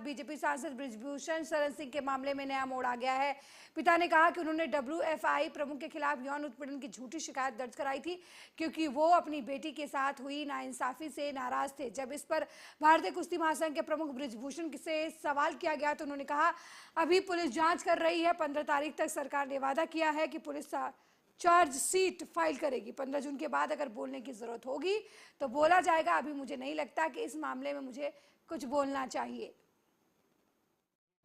BJP सांसद बृजभूषण शरण सिंह के मामले में नया मोड़ आ गया है। पिता ने कहा कि उन्होंने WFI प्रमुख के खिलाफ यौन उत्पीड़न की झूठी शिकायत दर्ज कराई थी क्योंकि वो अपनी बेटी के साथ हुई नाइंसाफी से नाराज थे। जब इस पर भारतीय कुश्ती महासंघ के प्रमुख बृजभूषण से सवाल किया गया तो उन्होंने कहा, अभी पुलिस जांच कर रही है। 15 तारीख तक सरकार ने वादा किया है कि पुलिस चार्जशीट फाइल करेगी। 15 जून के बाद अगर बोलने की जरूरत होगी तो बोला जाएगा। अभी मुझे नहीं लगता कि इस मामले में मुझे कुछ बोलना चाहिए।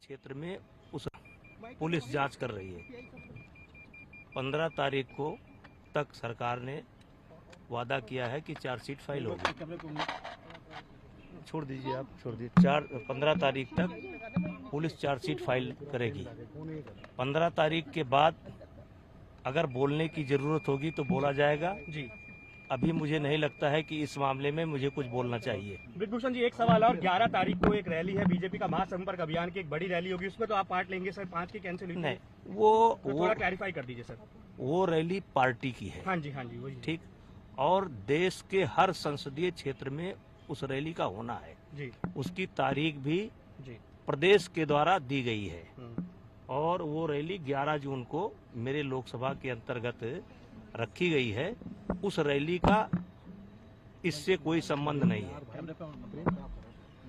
क्षेत्र में उस पुलिस जांच कर रही है। 15 तारीख को तक सरकार ने वादा किया है कि चार्जशीट फाइल होगी। छोड़ दीजिए, आप छोड़ दीजिए। 15 तारीख तक पुलिस चार्जशीट फाइल करेगी। 15 तारीख के बाद अगर बोलने की जरूरत होगी तो बोला जाएगा जी। अभी मुझे नहीं लगता है कि इस मामले में मुझे कुछ बोलना चाहिए। बृजभूषण जी, एक सवाल और 11 तारीख को एक रैली है बीजेपी का महासंपर्क अभियान की, एक बड़ी रैली होगी, उसमें तो आप पार्ट लेंगे सर? 5 की कैंसिल हुई? नहीं, वो थोड़ा क्लैरिफाई कर दीजिए सर। वो रैली पार्टी की है। हाँ जी वही ठीक। और देश के हर संसदीय क्षेत्र में उस रैली का होना है जी। उसकी तारीख भी जी प्रदेश के द्वारा दी गई है और वो रैली 11 जून को मेरे लोकसभा के अंतर्गत रखी गई है। उस रैली का इससे कोई संबंध नहीं है।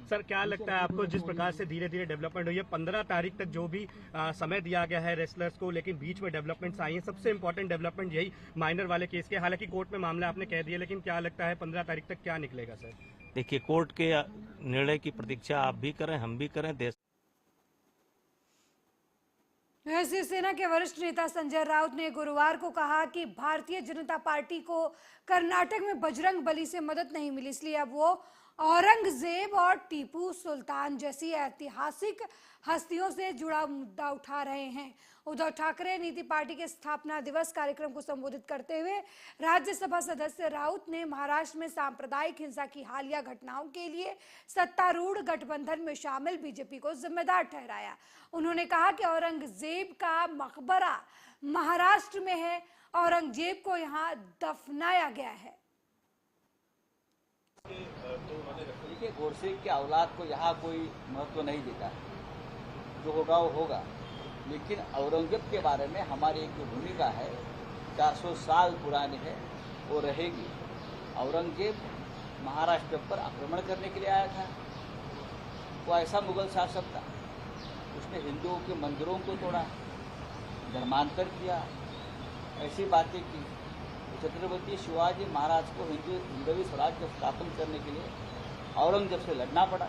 सर, क्या लगता है आपको, जिस प्रकार से धीरे धीरे डेवलपमेंट हुई है, 15 तारीख तक जो भी समय दिया गया है रेसलर्स को, लेकिन बीच में डेवलपमेंट्स आई हैं, सबसे इम्पोर्टेंट डेवलपमेंट यही माइनर वाले केस के, हालांकि कोर्ट में मामला आपने कह दिया, लेकिन क्या लगता है 15 तारीख तक क्या निकलेगा सर? देखिए, कोर्ट के निर्णय की प्रतीक्षा आप भी करें, हम भी करें। देश शिवसेना के वरिष्ठ नेता संजय राउत ने गुरुवार को कहा कि भारतीय जनता पार्टी को कर्नाटक में बजरंग बली से मदद नहीं मिली, इसलिए अब वो औरंगजेब और टीपू सुल्तान जैसी ऐतिहासिक हस्तियों से जुड़ा मुद्दा उठा रहे हैं। उद्धव ठाकरे नीति पार्टी के स्थापना दिवस कार्यक्रम को संबोधित करते हुए राज्यसभा सदस्य राउत ने महाराष्ट्र में सांप्रदायिक हिंसा की हालिया घटनाओं के लिए सत्तारूढ़ गठबंधन में शामिल बीजेपी को जिम्मेदार ठहराया। उन्होंने कहा कि औरंगजेब का मकबरा महाराष्ट्र में है, औरंगजेब को यहाँ दफनाया गया है। देखिए, गोडसे की औलाद को यहाँ कोई महत्व नहीं देता है, जो होगा वो होगा, लेकिन औरंगजेब के बारे में हमारी एक भूमिका है, 400 साल पुरानी है, वो रहेगी। औरंगजेब महाराष्ट्र पर आक्रमण करने के लिए आया था। वो ऐसा मुगल शासक था, उसने हिंदुओं के मंदिरों को तोड़ा, धर्मांतर किया, ऐसी बातें की। छत्रपति शिवाजी महाराज को हिंदवी स्वराज्य स्थापन करने के लिए औरंगजेब से लड़ना पड़ा।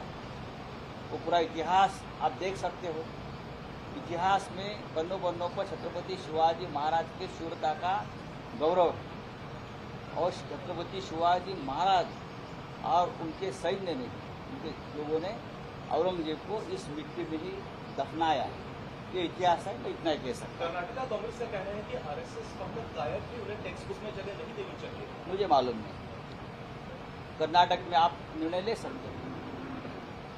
वो पूरा इतिहास आप देख सकते हो। इतिहास में पन्नों पन्नों पर छत्रपति शिवाजी महाराज के शूरता का गौरव है और छत्रपति शिवाजी महाराज और उनके सैन्य ने, उनके लोगों ने औरंगजेब को इस मिट्टी में ही दफनाया है। ये इतिहास है, मैं इतना ही कह सकता हूँ। कर्नाटका कांग्रेस का कहना है कि आरएसएस वक्त गायब थी, उन्हें टेक्स्ट बुक में जगह नहीं देनी चाहिए। मुझे मालूम नहीं, कर्नाटक में आप निर्णय ले सकते हैं,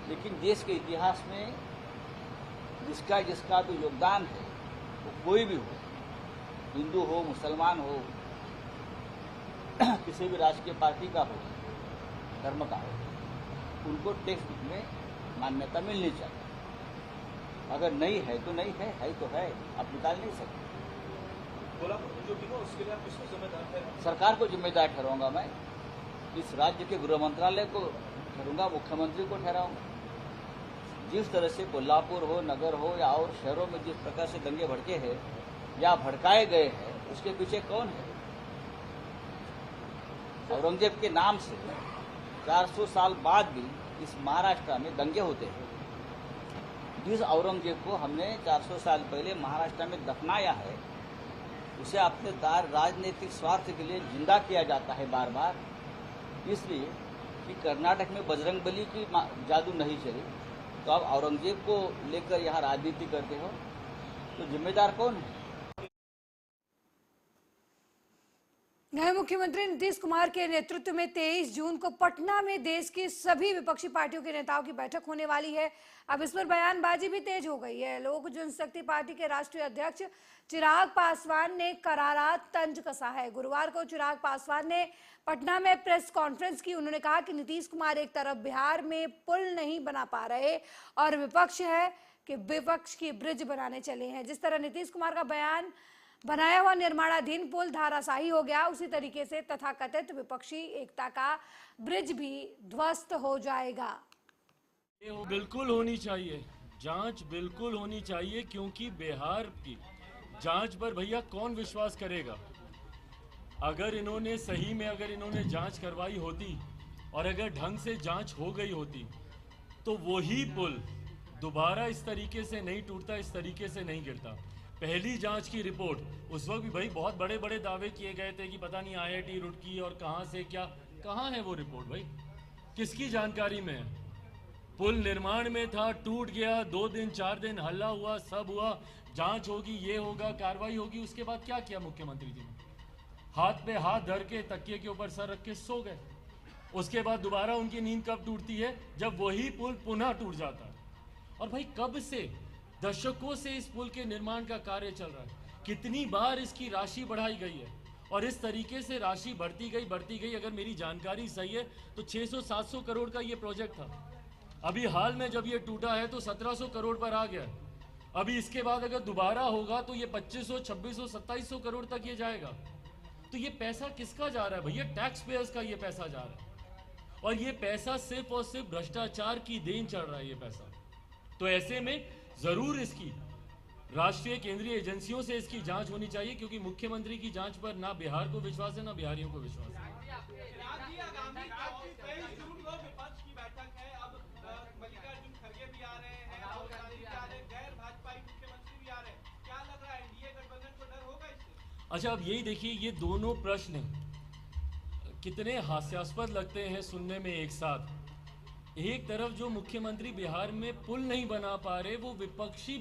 लेकिन देश के इतिहास में जिसका भी योगदान है, वो कोई भी हो, हिंदू हो, मुसलमान हो, किसी भी राजकीय पार्टी का हो, धर्म का हो, उनको टेक्स्ट बुक में मान्यता मिलनी चाहिए। अगर नहीं है तो नहीं है तो है, आप निकाल नहीं सकते। बोला जो भी हो, उसके लिए आप किसको जिम्मेदार ठहराएंगे? सरकार को जिम्मेदार ठहराऊंगा मैं, इस राज्य के गृह मंत्रालय को ठहरूंगा, मुख्यमंत्री को ठहराऊंगा। जिस तरह से कोल्हापुर हो, नगर हो या और शहरों में जिस प्रकार से दंगे भड़के हैं या भड़काए गए हैं, उसके पीछे कौन है? औरंगजेब के नाम से 400 साल बाद भी इस महाराष्ट्र में दंगे होते हैं। जिस औरंगजेब को हमने 400 साल पहले महाराष्ट्र में दफनाया है, उसे अपने राजनीतिक स्वार्थ के लिए जिंदा किया जाता है बार बार, इसलिए कि कर्नाटक में बजरंगबली की जादू नहीं चली, तो आप औरंगजेब को लेकर यहाँ राजनीति करते हो, तो जिम्मेदार कौन है? नए मुख्यमंत्री नीतीश कुमार के नेतृत्व में 23 जून को पटना में देश की सभी विपक्षी पार्टियों के नेताओं की बैठक होने वाली है। अब इस पर बयानबाजी भी तेज हो गई है। लोक जनशक्ति पार्टी के राष्ट्रीय अध्यक्ष चिराग पासवान ने करारा तंज कसा है। गुरुवार को चिराग पासवान ने पटना में प्रेस कॉन्फ्रेंस की। उन्होंने कहा कि नीतीश कुमार एक तरफ बिहार में पुल नहीं बना पा रहे और विपक्ष है कि विपक्ष की ब्रिज बनाने चले हैं। जिस तरह नीतीश कुमार का बयान बनाया हुआ निर्माणाधीन पुल धाराशाही हो गया, उसी तरीके से तथाकथित विपक्षी एकता का ब्रिज भी ध्वस्त हो जाएगा। ये बिल्कुल होनी चाहिए, जांच बिल्कुल होनी चाहिए, क्योंकि बिहार की जांच पर भैया कौन विश्वास करेगा। अगर इन्होंने सही में जांच करवाई होती और अगर ढंग से जांच हो गई होती तो वही पुल दोबारा इस तरीके से नहीं टूटता, इस तरीके से नहीं गिरता। पहली जांच की रिपोर्ट उस वक्त भी भाई बहुत बड़े बड़े दावे किए गए थे कि पता नहीं IIT रुड़की और कहां से क्या, कहां है वो रिपोर्ट भाई, किसकी जानकारी में है। पुल निर्माण में था, टूट गया, 2 दिन 4 दिन हल्ला हुआ, सब हुआ, जांच होगी, ये होगा, कार्रवाई होगी। उसके बाद क्या किया मुख्यमंत्री जी ने? हाथ पे हाथ धर के तकिए के ऊपर सर रख के सो गए। उसके बाद दोबारा उनकी नींद कब टूटती है? जब वही पुल पुनः टूट जाता है। और भाई कब से, दशकों से इस पुल के निर्माण का कार्य चल रहा है। कितनी बार इसकी राशि बढ़ाई गई है और इस तरीके से राशि बढ़ती गई। अगर मेरी जानकारी सही है तो 600-700 करोड़ का ये प्रोजेक्ट था। अभी हाल में जब ये टूटा है तो 1700 करोड़ पर आ गया। अभी इसके बाद अगर दोबारा होगा तो ये 2500, 2600, 2700 करोड़ तक ये जाएगा। तो ये पैसा किसका जा रहा है भैया? टैक्स पेयर्स का ये पैसा जा रहा है और ये पैसा सिर्फ और सिर्फ भ्रष्टाचार की देन चढ़ रहा है ये पैसा। तो ऐसे में जरूर इसकी राष्ट्रीय केंद्रीय एजेंसियों से इसकी जांच होनी चाहिए, क्योंकि मुख्यमंत्री की जांच पर ना बिहार को विश्वास है ना बिहारियों को विश्वास है। विपक्ष की बैठक है, अब मल्लिकार्जुन खड़गे भी आ रहे हैं, राहुल गांधी भी आ रहे हैं, गैर भाजपाई मुख्यमंत्री भी आ रहे हैं। क्या लग रहा है एनडीए गठबंधन को डर होगा इससे? अच्छा, अब यही देखिए, ये दोनों प्रश्न कितने हास्यास्पद लगते हैं सुनने में एक साथ। एक तरफ जो मुख्यमंत्री बिहार में पुल नहीं बना पा रहे, वो विपक्षी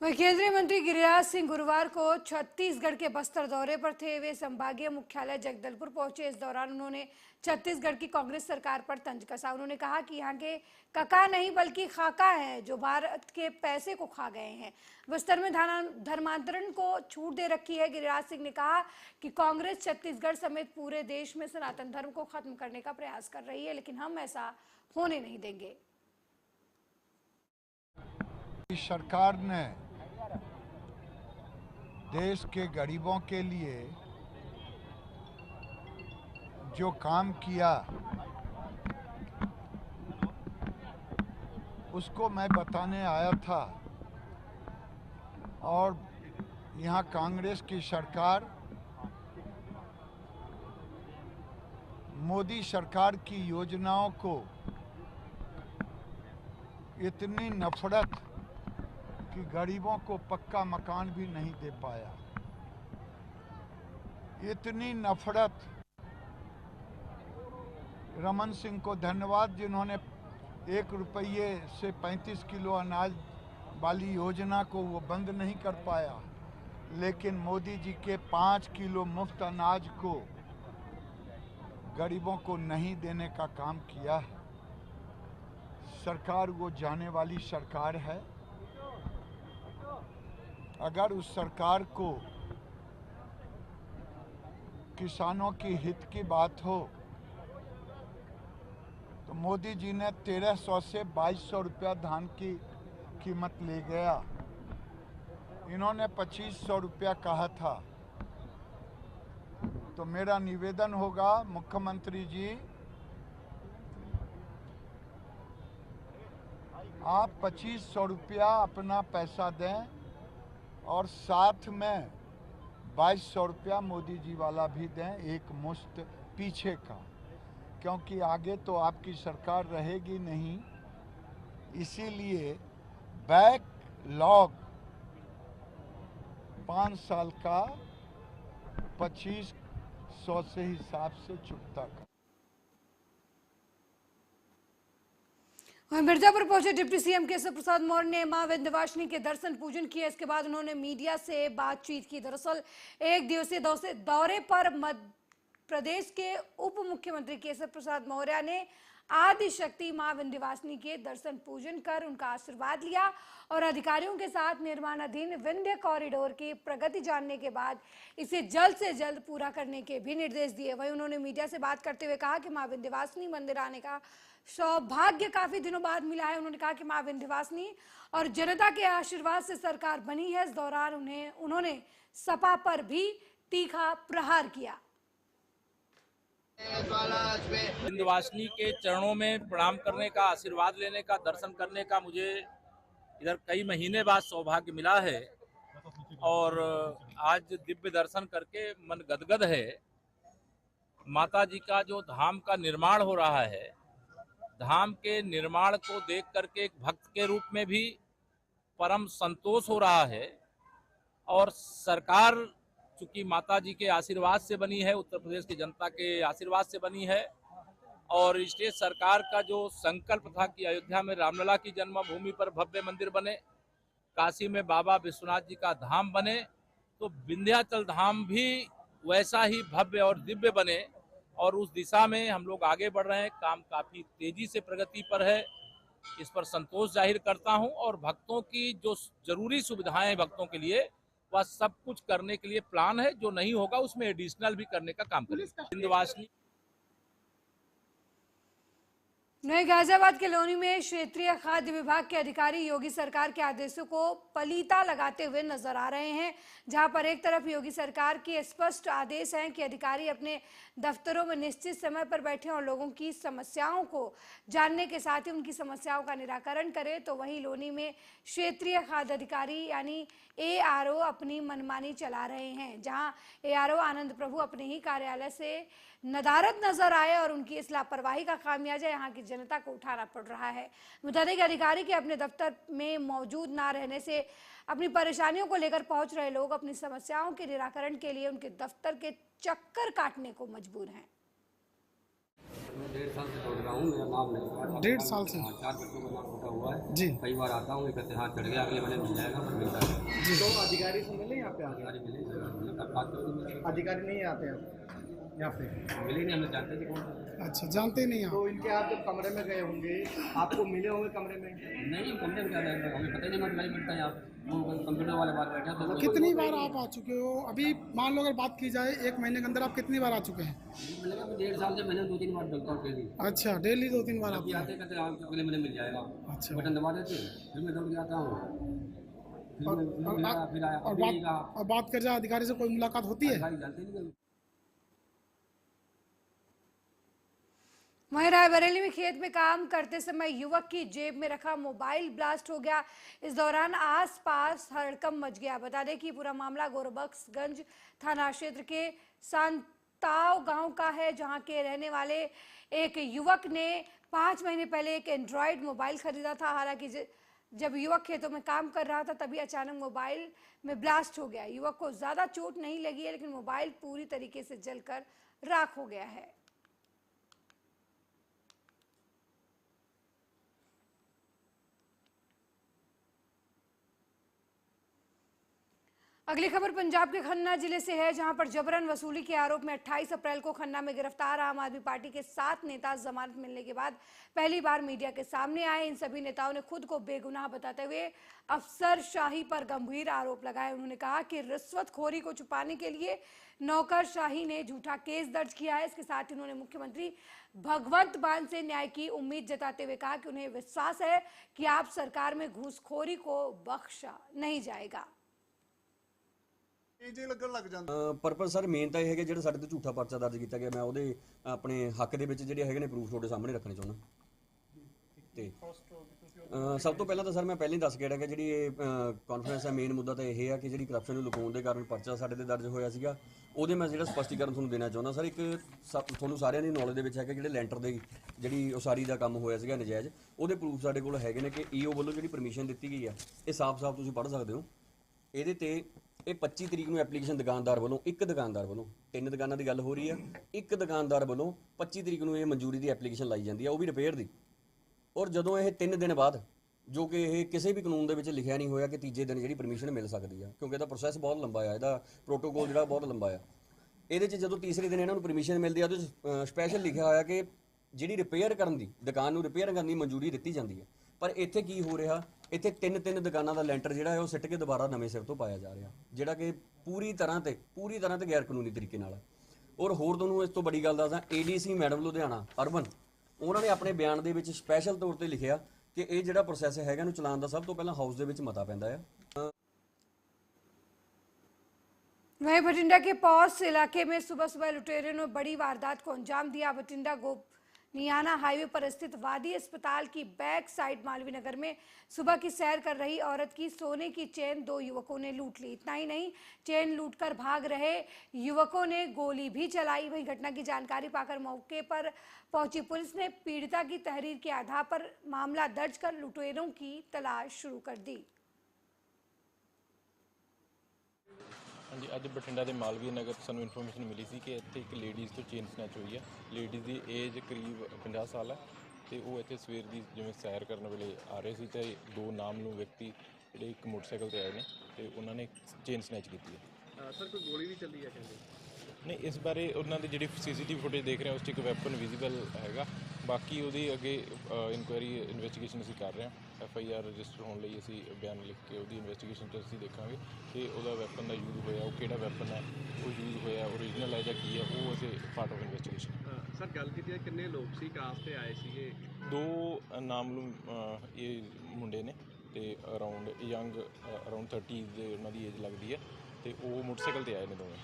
वहीं केंद्रीय मंत्री गिरिराज सिंह गुरुवार को छत्तीसगढ़ के बस्तर दौरे पर थे। वे संभागीय मुख्यालय जगदलपुर पहुंचे। इस दौरान उन्होंने छत्तीसगढ़ की कांग्रेस सरकार पर तंज कसा। उन्होंने कहा कि यहाँ के काका नहीं बल्कि खाका हैं जो भारत के पैसे को खा गए हैं। बस्तर में धर्मांतरण को छूट दे रखी है। गिरिराज सिंह ने कहा कि कांग्रेस छत्तीसगढ़ समेत पूरे देश में सनातन धर्म को खत्म करने का प्रयास कर रही है, लेकिन हम ऐसा होने नहीं देंगे। सरकार ने देश के गरीबों के लिए जो काम किया उसको मैं बताने आया था। और यहाँ कांग्रेस की सरकार मोदी सरकार की योजनाओं को इतनी नफरत कि गरीबों को पक्का मकान भी नहीं दे पाया। इतनी नफरत। रमन सिंह को धन्यवाद जिन्होंने 1 रुपये से 35 किलो अनाज वाली योजना को वो बंद नहीं कर पाया, लेकिन मोदी जी के 5 किलो मुफ्त अनाज को गरीबों को नहीं देने का काम किया है। सरकार वो जाने वाली सरकार है। अगर उस सरकार को किसानों की हित की बात हो तो मोदी जी ने 1300 से 2200 रुपया धान की कीमत ले गया। इन्होंने 2500 रुपया कहा था। तो मेरा निवेदन होगा मुख्यमंत्री जी, आप 2500 रुपया अपना पैसा दें और साथ में 2200 रुपया मोदी जी वाला भी दें, एक मुश्त पीछे का, क्योंकि आगे तो आपकी सरकार रहेगी नहीं। इसीलिए बैकलॉग 5 साल का 2500 से हिसाब से चुकता का। वहीं मिर्जापुर पहुंचे डिप्टी सीएम केशव प्रसाद मौर्य ने मां विंध्यवासिनी के दर्शन पूजन किया। इसके बाद उन्होंने मीडिया से बातचीत की। दरअसल एक दिवसीय दौरे पर मध्य प्रदेश के उप मुख्यमंत्री केशव प्रसाद मौर्य ने आदि शक्ति मां विंध्यवासिनी के दर्शन पूजन कर उनका आशीर्वाद लिया और अधिकारियों के साथ निर्माणाधीन विंध्य कॉरिडोर की प्रगति जानने के बाद इसे जल्द से जल्द पूरा करने के भी निर्देश दिए। वहीं उन्होंने मीडिया से बात करते हुए कहा कि मां विंध्यवासिनी मंदिर आने का सौभाग्य काफी दिनों बाद मिला है। उन्होंने कहा कि मां विंध्यवासिनी और जनता के आशीर्वाद से सरकार बनी है। इस दौरान उन्होंने सपा पर भी तीखा प्रहार किया। विंध्यवासिनी के चरणों में प्रणाम करने का, आशीर्वाद लेने का, दर्शन करने का मुझे इधर कई महीने बाद सौभाग्य मिला है और आज दिव्य दर्शन करके मन गदगद है। माता जी का जो धाम का निर्माण हो रहा है, धाम के निर्माण को देख करके एक भक्त के रूप में भी परम संतोष हो रहा है और सरकार चूंकि माता जी के आशीर्वाद से बनी है, उत्तर प्रदेश की जनता के आशीर्वाद से बनी है और स्टेट सरकार का जो संकल्प था कि अयोध्या में रामलला की जन्मभूमि पर भव्य मंदिर बने, काशी में बाबा विश्वनाथ जी का धाम बने, तो विंध्याचल धाम भी वैसा ही भव्य और दिव्य बने और उस दिशा में हम लोग आगे बढ़ रहे हैं। काम काफी तेजी से प्रगति पर है, इस पर संतोष जाहिर करता हूं और भक्तों की जो जरूरी सुविधाएं हैं भक्तों के लिए वह सब कुछ करने के लिए प्लान है। जो नहीं होगा उसमें एडिशनल भी करने का काम करेंगे। विंध्यवासिनी नए गाजियाबाद के लोनी में क्षेत्रीय खाद्य विभाग के अधिकारी योगी सरकार के आदेशों को पलीता लगाते हुए नजर आ रहे हैं। जहां पर एक तरफ योगी सरकार के स्पष्ट आदेश हैं कि अधिकारी अपने दफ्तरों में निश्चित समय पर बैठें और लोगों की समस्याओं को जानने के साथ ही उनकी समस्याओं का निराकरण करें, तो वहीं लोनी में क्षेत्रीय खाद्य अधिकारी यानी ARO अपनी मनमानी चला रहे हैं। जहां ARO आनंद प्रभु अपने ही कार्यालय से नदारद नजर आए और उनकी इस लापरवाही का खामियाजा यहाँ की जनता को उठाना पड़ रहा है। बता दें कि अधिकारी के अपने दफ्तर में मौजूद ना रहने से अपनी परेशानियों को लेकर पहुंच रहे लोग अपनी समस्याओं के निराकरण के लिए उनके दफ्तर के चक्कर काटने को मजबूर हैं। मैं 1.5 साल से दौड़ रहा हूँ, मेरा नाम नहीं हुआ। 1.5 साल से? हाँ, 4 बच्चों का नाम होता हुआ है जी। कई बार आता हूँ, कहते हाथ चढ़ गया, अगले महीने मिल जाएगा, पर मिलता है। तो अधिकारी से मिले यहाँ पे? अधिकारी मिले, अधिकारी नहीं आते हैं यहाँ पे? मिले नहीं, हमें जानते थे कौन। अच्छा, जानते नहीं आप? तो इनके आप जब कमरे में गए होंगे, आपको मिले होंगे कमरे में? नहीं, कमरे में क्या रहेगा, हमें पता ही नहीं, अधिकारी मिलता है यहाँ पे। वो कंप्यूटर वाले बात बैठा तो कितनी बार आप आ चुके हो? अभी मान लो अगर बात की जाए 1 महीने के अंदर आप कितनी बार आ चुके हैं? मिलेगा 1.5 साल से मैंने 2-3 बार डलता हूँ डेली। अच्छा, डेली 2-3 बार अभी आप? आते कहते अगले महीने मिल जाएगा। अच्छा। बटन दबा देते, फिर मैं दौड़ के आता हूँ, फिर आया, और बात कर जाए अधिकारी से कोई मुलाकात होती है? अधिकारी जानते नहीं। वहीं रायबरेली में खेत में काम करते समय युवक की जेब में रखा मोबाइल ब्लास्ट हो गया। इस दौरान आसपास हड़कंप मच गया। बता दें कि पूरा मामला गोरबख्शगंज थाना क्षेत्र के सांताव गांव का है, जहां के रहने वाले एक युवक ने 5 महीने पहले एक एंड्रॉयड मोबाइल खरीदा था। हालांकि जब युवक खेतों में काम कर रहा था तभी अचानक मोबाइल में ब्लास्ट हो गया। युवक को ज्यादा चोट नहीं लगी है, लेकिन मोबाइल पूरी तरीके से जलकर राख हो गया है। अगली खबर पंजाब के खन्ना जिले से है, जहां पर जबरन वसूली के आरोप में 28 अप्रैल को खन्ना में गिरफ्तार आम आदमी पार्टी के 7 नेता जमानत मिलने के बाद पहली बार मीडिया के सामने आए। इन सभी नेताओं ने खुद को बेगुनाह बताते हुए अफसरशाही पर गंभीर आरोप लगाए। उन्होंने कहा कि रिश्वतखोरी को छुपाने के लिए नौकरशाही ने झूठा केस दर्ज किया है। इसके साथ ही उन्होंने मुख्यमंत्री भगवंत मान से न्याय की उम्मीद जताते हुए कहा कि उन्हें विश्वास है कि आप सरकार में घूसखोरी को बख्शा नहीं जाएगा। ਪਰਪਸ ਸਰ ਮੇਨ ਤਾਂ ਇਹ ਹੈਗਾ ਜਿਹੜਾ ਸਾਡੇ ਤੇ ਝੂਠਾ ਪਰਚਾ ਦਰਜ ਕੀਤਾ ਗਿਆ, ਮੈਂ ਉਹਦੇ ਆਪਣੇ ਹੱਕ ਦੇ ਵਿੱਚ ਜਿਹੜੇ ਹੈਗੇ ਨੇ ਪ੍ਰੂਫ ਤੁਹਾਡੇ ਸਾਹਮਣੇ ਰੱਖਣੇ ਚਾਹੁੰਦਾ। ਤੇ ਸਭ ਤੋਂ ਪਹਿਲਾਂ ਤਾਂ ਸਰ ਮੈਂ ਪਹਿਲਾਂ ਹੀ ਦੱਸ ਕੇ ਹਟਿਆ ਕਿ ਜਿਹੜੀ ਇਹ ਕਾਨਫਰੰਸ ਹੈ, ਮੇਨ ਮੁੱਦਾ ਤਾਂ ਇਹ ਹੈ ਕਿ ਜਿਹੜੀ ਕਰਪਸ਼ਨ ਨੂੰ ਲੁਕਾਉਣ ਦੇ ਕਾਰਨ ਪਰਚਾ ਸਾਡੇ ਤੇ ਦਰਜ ਹੋਇਆ ਸੀਗਾ, ਉਹਦੇ ਮੈਂ ਜਿਹੜਾ ਸਪਸ਼ਟੀਕਰਨ ਤੁਹਾਨੂੰ ਦੇਣਾ ਚਾਹੁੰਦਾ। ਸਰ ਇੱਕ ਤੁਹਾਨੂੰ ਸਾਰਿਆਂ ਦੀ ਨੌਲੇਜ ਦੇ ਵਿੱਚ ਹੈ ਕਿ ਜਿਹੜੇ ਲੈਂਟਰ ਦੇ ਜਿਹੜੀ ਉਸਾਰੀ ਦਾ ਕੰਮ ਹੋਇਆ ਸੀਗਾ ਨਜਾਇਜ਼, ਉਹਦੇ ਪ੍ਰੂਫ ਸਾਡੇ ਕੋਲ ਹੈਗੇ ਨੇ ਕਿ ਈਓ ਵੱਲੋਂ ਜਿਹੜੀ ਪਰਮਿਸ਼ਨ ਦਿੱਤੀ ਗਈ ਆ, ਇਹ ਸਾਫ਼-ਸਾਫ਼ ਤੁਸੀਂ ਪੜ੍ਹ ਸਕਦੇ ਹੋ। ਇਹਦੇ ਤੇ ਇਹ 25 ਤਰੀਕ ਨੂੰ ਐਪਲੀਕੇਸ਼ਨ ਦੁਕਾਨਦਾਰ ਵੱਲੋਂ, ਇੱਕ ਦੁਕਾਨਦਾਰ ਵੱਲੋਂ, 3 ਦੁਕਾਨਾਂ ਦੀ ਗੱਲ ਹੋ ਰਹੀ ਆ, ਇੱਕ ਦੁਕਾਨਦਾਰ ਵੱਲੋਂ 25 ਤਰੀਕ ਨੂੰ ਇਹ ਮਨਜ਼ੂਰੀ ਦੀ ਐਪਲੀਕੇਸ਼ਨ ਲਾਈ ਜਾਂਦੀ ਆ, ਉਹ ਵੀ ਰਿਪੇਅਰ ਦੀ। ਔਰ ਜਦੋਂ ਇਹ 3 ਦਿਨ ਬਾਅਦ, ਜੋ ਕਿ ਇਹ ਕਿਸੇ ਵੀ ਕਾਨੂੰਨ ਦੇ ਵਿੱਚ ਲਿਖਿਆ ਨਹੀਂ ਹੋਇਆ ਕਿ ਤੀਜੇ ਦਿਨ ਜਿਹੜੀ ਪਰਮਿਸ਼ਨ ਮਿਲ ਸਕਦੀ ਆ, ਕਿਉਂਕਿ ਇਹਦਾ ਪ੍ਰੋਸੈਸ ਬਹੁਤ ਲੰਬਾ ਆ, ਇਹਦਾ ਪ੍ਰੋਟੋਕੋਲ ਜਿਹੜਾ ਬਹੁਤ ਲੰਬਾ ਆ। ਇਹਦੇ 'ਚ ਜਦੋਂ ਤੀਸਰੇ ਦਿਨ ਇਹਨਾਂ ਨੂੰ ਪਰਮਿਸ਼ਨ ਮਿਲਦੀ ਆ, ਉਹਦੇ 'ਚ ਸਪੈਸ਼ਲ ਲਿਖਿਆ ਹੋਇਆ ਕਿ ਜਿਹੜੀ ਰਿਪੇਅਰ ਕਰਨ ਦੀ, ਦੁਕਾਨ ਨੂੰ ਰਿਪੇਅਰ ਕਰਨ ਦੀ ਮਨਜ਼ੂਰੀ ਦਿੱਤੀ ਜਾਂਦੀ ਹੈ। ਪਰ ਇੱਥੇ ਕੀ ਹੋ ਰਿਹਾ, ਇੱਥੇ ਤਿੰਨ ਦੁਕਾਨਾਂ ਦਾ ਲੈਂਟਰ ਜਿਹੜਾ ਹੈ ਉਹ ਸਿੱਟ ਕੇ ਦੁਬਾਰਾ ਨਵੇਂ ਸਿਰ ਤੋਂ ਪਾਇਆ ਜਾ ਰਿਹਾ, ਜਿਹੜਾ ਕਿ ਪੂਰੀ ਤਰ੍ਹਾਂ ਤੇ ਗੈਰ ਕਾਨੂੰਨੀ ਤਰੀਕੇ ਨਾਲ। ਔਰ ਹੋਰ ਤੁਹਾਨੂੰ ਇਸ ਤੋਂ ਬੜੀ ਗੱਲ ਦੱਸਦਾ, ADC ਮੈਡਮ ਲੁਧਿਆਣਾ ਅਰਬਨ, ਉਹਨਾਂ ਨੇ ਆਪਣੇ ਬਿਆਨ ਦੇ ਵਿੱਚ ਸਪੈਸ਼ਲ ਤੌਰ ਤੇ ਲਿਖਿਆ ਕਿ ਇਹ ਜਿਹੜਾ ਪ੍ਰੋਸੈਸ ਹੈਗਾ ਇਹਨੂੰ ਚਲਾਉਣ ਦਾ ਸਭ ਤੋਂ ਪਹਿਲਾਂ ਹਾਊਸ ਦੇ ਵਿੱਚ ਮਤਾ ਪੈਂਦਾ ਹੈ। वहीं बठिंडा के पौस इलाके में सुबह सुबह लुटेरों ने बड़ी वारदात को अंजाम दिया। बठिंडा गोपनियाना हाईवे पर स्थित वादी अस्पताल की बैक साइड मालवीय नगर में सुबह की सैर कर रही औरत की सोने की चेन 2 युवकों ने लूट ली। इतना ही नहीं, चेन लूटकर भाग रहे युवकों ने गोली भी चलाई। वहीं घटना की जानकारी पाकर मौके पर पहुंची पुलिस ने पीड़िता की तहरीर के आधार पर मामला दर्ज कर लुटेरों की तलाश शुरू कर दी। हाँ जी, अज बठिंडा के मालवीय नगर सानू इन्फॉर्मेशन मिली सी कि इत्थे एक लेडीज़ तो चेन स्नैच हुई है। लेडीज़ की एज करीब 50 साल है तो वो इत्थे सवेर की जिवें सैर करने वेले आ रहे सी, तो 2 नामलू व्यक्ति जिहड़े एक मोटरसाइकिल ते आए ने तो उन्होंने चेन स्नैच की है। सर कोई गोली भी चली है कहते? नहीं, इस बारे उन्होंने जिहड़ी CCTV फुटेज देख रहे हैं उस 'च एक वैपन विजिबल हैगा। बाकी ਉਹਦੀ ਅੱਗੇ ਇਨਕੁਆਇਰੀ ਇਨਵੈਸਟੀਗੇਸ਼ਨ ਅਸੀਂ ਕਰ ਰਹੇ ਹਾਂ। FIR ਰਜਿਸਟਰ ਹੋਣ ਲਈ ਅਸੀਂ ਬਿਆਨ ਲਿਖ ਕੇ ਉਹਦੀ ਇਨਵੈਸਟੀਗੇਸ਼ਨ 'ਚ ਅਸੀਂ ਦੇਖਾਂਗੇ ਕਿ ਉਹਦਾ ਵੈਪਨ ਦਾ ਯੂਜ਼ ਹੋਇਆ, ਉਹ ਕਿਹੜਾ ਵੈਪਨ ਹੈ, ਉਹ ਯੂਜ਼ ਹੋਇਆ ਓਰੀਜਨਲ ਹੈ ਜਾਂ ਕੀ ਹੈ, ਉਹ ਅਸੀਂ ਪਾਰਟ ਆਫ ਇਨਵੈਸਟੀਗੇਸ਼ਨ। ਸਰ ਗੱਲ ਕੀਤੀ ਹੈ ਕਿੰਨੇ ਲੋਕ ਸੀ, ਕਾਸ ਤੇ ਆਏ ਸੀਗੇ? 2 ਨਾਮਲੂਮ ਇਹ ਮੁੰਡੇ ਨੇ ਤੇ ਅਰਾਊਂਡ ਯੰਗ ਅਰਾਊਂਡ 30 ਦੇ ਉਹਨਾਂ ਦੀ ਏਜ ਲੱਗਦੀ ਹੈ ਤੇ ਉਹ ਮੋਟਰਸਾਈਕਲ ਤੇ ਆਏ ਨੇ ਦੋਵੇਂ।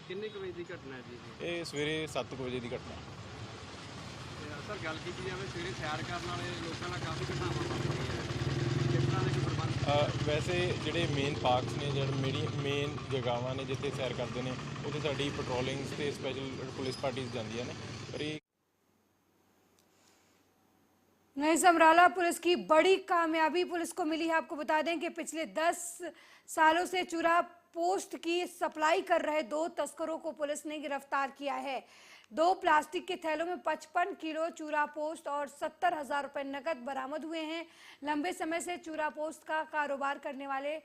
ਕਿੰਨੇ ਕੁ ਵਜੇ ਦੀ ਘਟਨਾ ਹੈ ਜੀ ਇਹ ਸਵੇਰੇ 7 ਵਜੇ ਦੀ ਘਟਨਾ। ਸਰ ਗੱਲ ਕੀਤੀ ਜਾਵੇ ਸਵੇਰੇ ਸੈਰ ਕਰਨ ਵਾਲੇ ਲੋਕਾਂ ਨਾਲ ਕਾਫੀ ਘਟਨਾਵਾਂ ਵਾਪਰਦੀਆਂ ਹੈ, ਕਿਸ ਤਰ੍ਹਾਂ ਦੇ ਪ੍ਰਬੰਧ? ਵੈਸੇ ਜਿਹੜੇ ਮੇਨ ਪਾਰਕਸ ਨੇ, ਜਿਹੜੇ ਮੇਨ ਜਗ੍ਹਾਵਾਂ ਨੇ ਜਿੱਥੇ ਸੈਰ ਕਰਦੇ ਨੇ, ਉੱਥੇ ਸਾਡੀ ਪੈਟਰੋਲਿੰਗਸ ਤੇ ਸਪੈਸ਼ਲ ਪੁਲਿਸ ਪਾਰਟੀਜ਼ ਜਾਂਦੀਆਂ ਨੇ। ਪਰ ਇਹ नई समराला पुलिस की बड़ी कामयाबी पुलिस को मिली है। आपको बता दें कि पिछले 10 सालों से चूरा पोस्ट की सप्लाई कर रहे 2 तस्करों को पुलिस ने गिरफ्तार किया है। 2 प्लास्टिक के थैलों में 55 किलो चूरा पोस्ट और 70,000 रुपए नकद बरामद हुए हैं। लंबे समय से चूरा पोस्ट का कारोबार करने वाले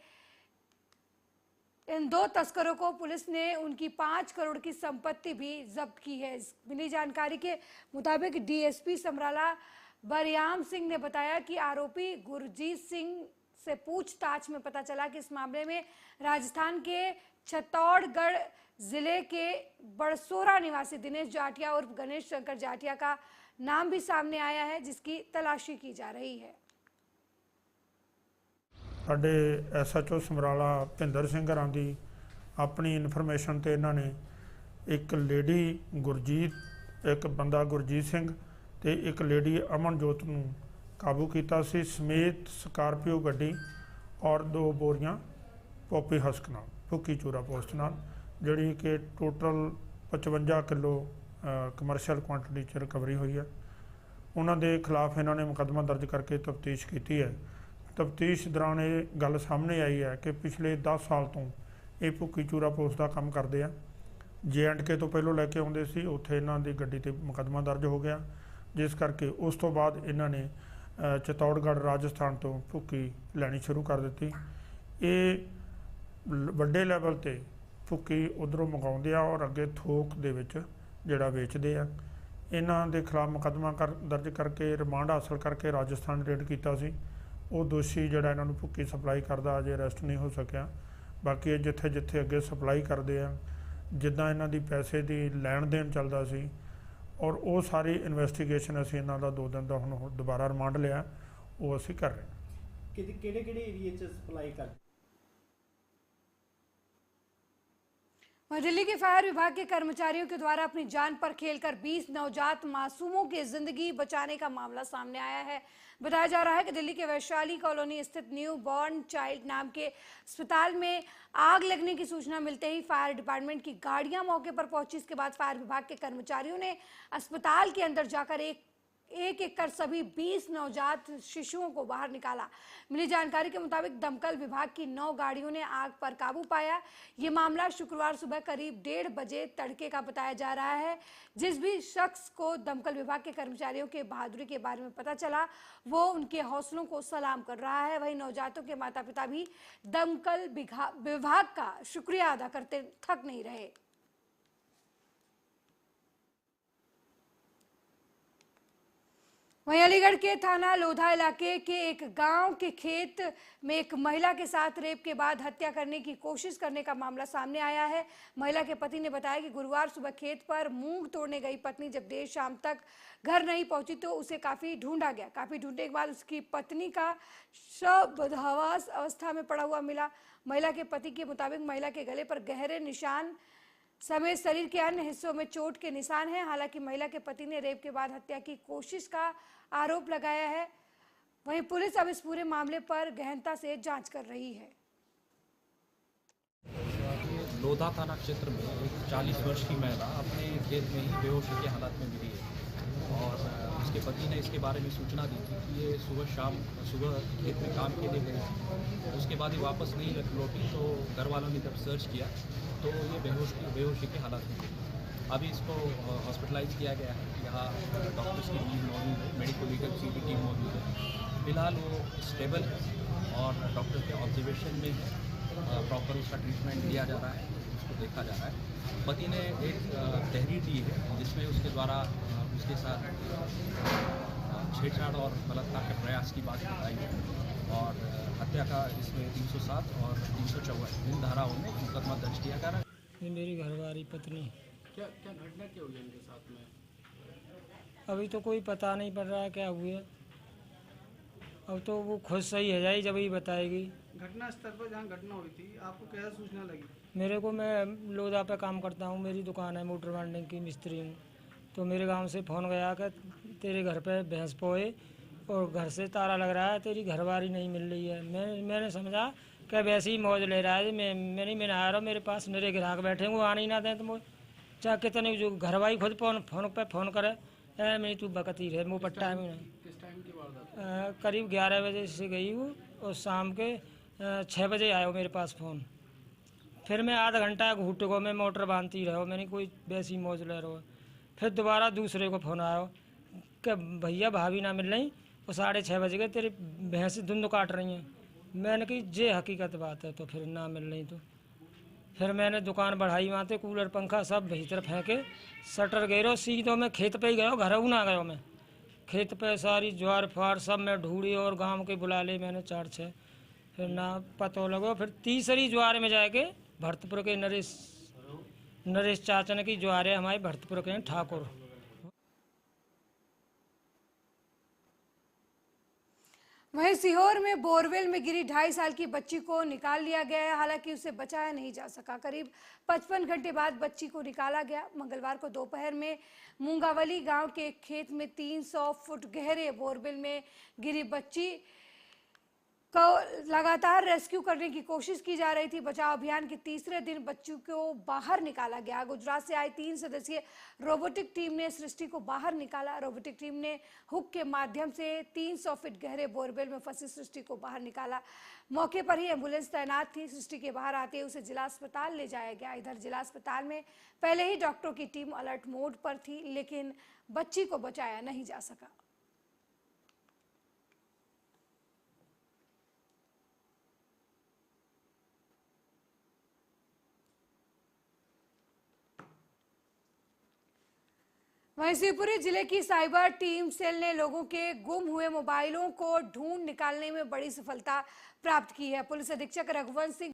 इन 2 तस्करों को पुलिस ने उनकी 5 करोड़ की संपत्ति भी जब्त की है। मिली जानकारी के मुताबिक DSP समराला बरियाम सिंह ने बताया कि आरोपी गुरजीत सिंह से पूछताछ में पता चला कि इस मामले में राजस्थान के चित्तौड़गढ़ जिले के बड़सोरा निवासी दिनेश जाटिया और गणेश शंकर जाटिया का नाम भी सामने आया है, जिसकी तलाशी की जा रही है। ਸਾਡੇ SHO ਸਮਰਾਲਾ ਭਿੰਦਰ ਸਿੰਘ ਹਰਾਂ ਦੀ ਆਪਣੀ ਇਨਫੋਰਮੇਸ਼ਨ ਤੇ ਇਹਨਾਂ ਨੇ ਇੱਕ ਲੇਡੀ ਗੁਰਜੀਤ, ਇੱਕ ਬੰਦਾ ਗੁਰਜੀਤ ਸਿੰਘ ਤੇ ਇੱਕ ਲੇਡੀ ਅਮਨਜੋਤ ਨੂੰ ਕਾਬੂ ਕੀਤਾ ਸੀ ਸਮੇਤ ਸਕਾਰਪੀਓ ਗੱਡੀ ਔਰ 2 ਬੋਰੀਆਂ ਪੋਪੀ ਹਸਕ ਨਾਲ, ਭੁੱਕੀ ਚੂਰਾ ਪੋਸਟ ਨਾਲ, ਜਿਹੜੀ ਕਿ ਟੋਟਲ 55 ਕਿਲੋ ਕਮਰਸ਼ੀਅਲ ਕੁਆਂਟੀਟੀ 'ਚ ਰਿਕਵਰੀ ਹੋਈ ਹੈ। ਉਹਨਾਂ ਦੇ ਖਿਲਾਫ ਇਹਨਾਂ ਨੇ ਮੁਕੱਦਮਾ ਦਰਜ ਕਰਕੇ ਤਫਤੀਸ਼ ਕੀਤੀ ਹੈ। ਤਫਤੀਸ਼ ਦੌਰਾਨ ਇਹ ਗੱਲ ਸਾਹਮਣੇ ਆਈ ਹੈ ਕਿ ਪਿਛਲੇ 10 ਸਾਲ ਤੋਂ ਇਹ ਭੁੱਕੀ ਚੂਰਾ ਪੋਸਟ ਦਾ ਕੰਮ ਕਰਦੇ ਆ। J&K ਤੋਂ ਪਹਿਲੋਂ ਲੈ ਕੇ ਆਉਂਦੇ ਸੀ, ਉੱਥੇ ਇਹਨਾਂ ਦੀ ਗੱਡੀ ਤੇ ਮੁਕੱਦਮਾ ਦਰਜ ਹੋ ਗਿਆ, ਜਿਸ ਕਰਕੇ ਉਸ ਤੋਂ ਬਾਅਦ ਇਹਨਾਂ ਨੇ ਚਿਤੌੜਗੜ੍ਹ ਰਾਜਸਥਾਨ ਤੋਂ ਭੁੱਕੀ ਲੈਣੀ ਸ਼ੁਰੂ ਕਰ ਦਿੱਤੀ। ਇਹ ਵੱਡੇ ਲੈਵਲ ਤੇ ਭੁੱਕੀ ਉੱਧਰੋਂ ਮੰਗਾਉਂਦੇ ਆ ਔਰ ਅੱਗੇ ਥੋਕ ਦੇ ਵਿੱਚ ਜਿਹੜਾ ਵੇਚਦੇ ਆ। ਇਹਨਾਂ ਦੇ ਖਿਲਾਫ ਮੁਕੱਦਮਾ ਦਰਜ ਕਰਕੇ ਰਿਮਾਂਡ ਹਾਸਲ ਕਰਕੇ ਰਾਜਸਥਾਨ ਰੇਡ ਕੀਤਾ ਸੀ। ਉਹ ਦੋਸ਼ੀ ਜਿਹੜਾ ਇਹਨਾਂ ਨੂੰ ਭੁੱਕੀ ਸਪਲਾਈ ਕਰਦਾ ਅਜੇ ਅਰੈਸਟ ਨਹੀਂ ਹੋ ਸਕਿਆ। ਬਾਕੀ ਇਹ ਜਿੱਥੇ ਜਿੱਥੇ ਅੱਗੇ ਸਪਲਾਈ ਕਰਦੇ ਆ, ਜਿੱਦਾਂ ਇਹਨਾਂ ਦੀ ਪੈਸੇ ਦੀ ਲੈਣ ਦੇਣ ਚੱਲਦਾ ਸੀ, ਔਰ ਉਹ ਸਾਰੀ ਇਨਵੈਸਟੀਗੇਸ਼ਨ ਅਸੀਂ ਇਹਨਾਂ ਦਾ 2 ਦਿਨ ਦਾ ਹੁਣ ਦੁਬਾਰਾ ਰਿਮਾਂਡ ਲਿਆ, ਉਹ ਅਸੀਂ ਕਰ ਰਹੇ ਹਾਂ। ਕਿਹੜੇ ਏਰੀਏ 'ਚ ਸਪਲਾਈ ਕਰਦੇ? दिल्ली के फायर विभाग के कर्मचारियों के द्वारा अपनी जान पर खेलकर 20 नवजात मासूमों की जिंदगी बचाने का मामला सामने आया है। बताया जा रहा है कि दिल्ली के वैशाली कॉलोनी स्थित न्यू बॉर्न चाइल्ड नाम के अस्पताल में आग लगने की सूचना मिलते ही फायर डिपार्टमेंट की गाड़ियां मौके पर पहुंची। इसके बाद फायर विभाग के कर्मचारियों ने अस्पताल के अंदर जाकर एक एक कर सभी 20 नवजात शिशुओं को बाहर निकाला। मिली जानकारी के मुताबिक दमकल विभाग की 9 गाड़ियों ने आग पर काबू पाया। ये मामला शुक्रवार सुबह करीब 1:30 बजे तड़के का बताया जा रहा है। जिस भी शख्स को दमकल विभाग के कर्मचारियों के बहादुरी के बारे में पता चला, वो उनके हौसलों को सलाम कर रहा है। वहीं नवजातों के माता पिता भी दमकल विभाग का शुक्रिया अदा करते थक नहीं रहे। वहीं अलीगढ़ के थाना लोधा इलाके के एक गांव के खेत में एक महिला के साथ रेप के बाद हत्या करने की कोशिश करने का मामला सामने आया है। महिला के पति ने बताया कि गुरुवार सुबह खेत पर मूंग तोड़ने गई पत्नी जब देर शाम तक घर नहीं पहुंची तो उसे काफी ढूंढा गया। काफी ढूंढने के बाद उसकी पत्नी का शव बदहवास अवस्था में पड़ा हुआ मिला। महिला के पति के मुताबिक महिला के गले पर गहरे निशान समेत शरीर के अन्य हिस्सों में चोट के निशान हैं। हालांकि महिला के पति ने रेप के बाद हत्या की कोशिश का आरोप लगाया है। वहीं पुलिस अब इस पूरे मामले पर गहनता से जांच कर रही है। लोधा थाना क्षेत्र में एक 40 वर्ष की महिला अपने खेत में ही बेहोशी के हालात में मिली है और उसके पति ने इसके बारे में सूचना दी थी कि ये सुबह खेत में काम के लिए गई। उसके बाद ये वापस नहीं लौटी तो घर वालों ने जब सर्च किया तो ये बेहोशी के हालात में मिली। अभी इसको हॉस्पिटलाइज किया गया है। यहाँ डॉक्टर्स की टीम मौजूद है, मेडिको लीगल की टीम मौजूद है। फिलहाल वो स्टेबल है और डॉक्टर के ऑब्जर्वेशन में है। प्रॉपर उसका ट्रीटमेंट दिया जा रहा है, उसको देखा जा रहा है। पति ने एक तहरीर दी है जिसमें उसके द्वारा उसके साथ छेड़छाड़ और बलात्कार के प्रयास की बात बताई है और हत्या का इसमें 307 और 354 इन धाराओं में मुकदमा दर्ज किया जा रहा है। मेरी घरवाली पत्नी। क्या घटना क्या हुई उनके साथ में? अभी तो कोई पता नहीं पड़ रहा क्या हुआ। अब तो वो खुद सही है जाए जब ही बताएगी। घटना स्थल पर जहाँ घटना हुई थी आपको क्या सूचना लगी? मेरे को, मैं लोधा पे काम करता हूँ, मेरी दुकान है मोटर बांधने की, मिस्त्री हूँ। तो मेरे गांव से फ़ोन गया कि तेरे घर पे भैंस पोए और घर से ताला लग रहा है, तेरी घरवाली नहीं मिल रही है। मैंने समझा कि वैसे ही मौज ले रहा है। मैंने आ रहा हूँ, मेरे पास मेरे ग्राहक बैठे हैं, वो आने ही ना दें। तो चाहे कितने जो घरवाली खुद फ़ोन करे, मेरी तू बकती रहे मुँह पट्टा में। किस टाइम की बात? करीब 11 बजे से गई हूँ और शाम के 6 बजे आया मेरे पास फ़ोन। फिर मैं आधा घंटा घूट को मैं मोटर बांधती रहो, मैंने कोई वैसी मौज ले रहा। फिर दोबारा दूसरे को फ़ोन आया कि भैया भाभी ना मिल रही, वो 6:30 बजे गए, तेरी भैंस धुंध काट रही हैं। मैंने कही जे हकीकत बात है, तो फिर ना मिल रही। तो फिर मैंने दुकान बढ़ाई, वहाँ से कूलर पंखा सब भीतर फेंके, शटर गेरो, सीधो मैं खेत पे ही गयो, घर ना गयो। मैं खेत पे सारी ज्वार फार सब मैं ढूंढी और गांव के बुला ले मैंने 4-6, फिर ना पतो लगो। फिर तीसरी ज्वार में जाके भरतपुर के नरेश चाचा ने की ज्वार है हमारे भरतपुर के ठाकुर। वहीं सीहोर में बोरवेल में गिरी 2.5 साल की बच्ची को निकाल लिया गया है। हालांकि उसे बचाया नहीं जा सका। करीब 55 घंटे बाद बच्ची को निकाला गया। मंगलवार को दोपहर में मूंगावली गांव के एक खेत में 300 फुट गहरे बोरवेल में गिरी बच्ची को लगातार रेस्क्यू करने की कोशिश की जा रही थी। बचाव अभियान के तीसरे दिन बच्चों को बाहर निकाला गया। गुजरात से आई 3 सदस्यीय रोबोटिक टीम ने सृष्टि को बाहर निकाला। रोबोटिक टीम ने हुक के माध्यम से 300 फीट गहरे बोरवेल में फंसी सृष्टि को बाहर निकाला। मौके पर ही एम्बुलेंस तैनात थी। सृष्टि के बाहर आते ही उसे जिला अस्पताल ले जाया गया। इधर जिला अस्पताल में पहले ही डॉक्टरों की टीम अलर्ट मोड पर थी, लेकिन बच्ची को बचाया नहीं जा सका। वहीं शिवपुरी जिले की साइबर टीम सेल ने लोगों के गुम हुए मोबाइलों को ढूंढ निकालने में बड़ी सफलता प्राप्त की है। पुलिस अधीक्षक रघुवंश सिंह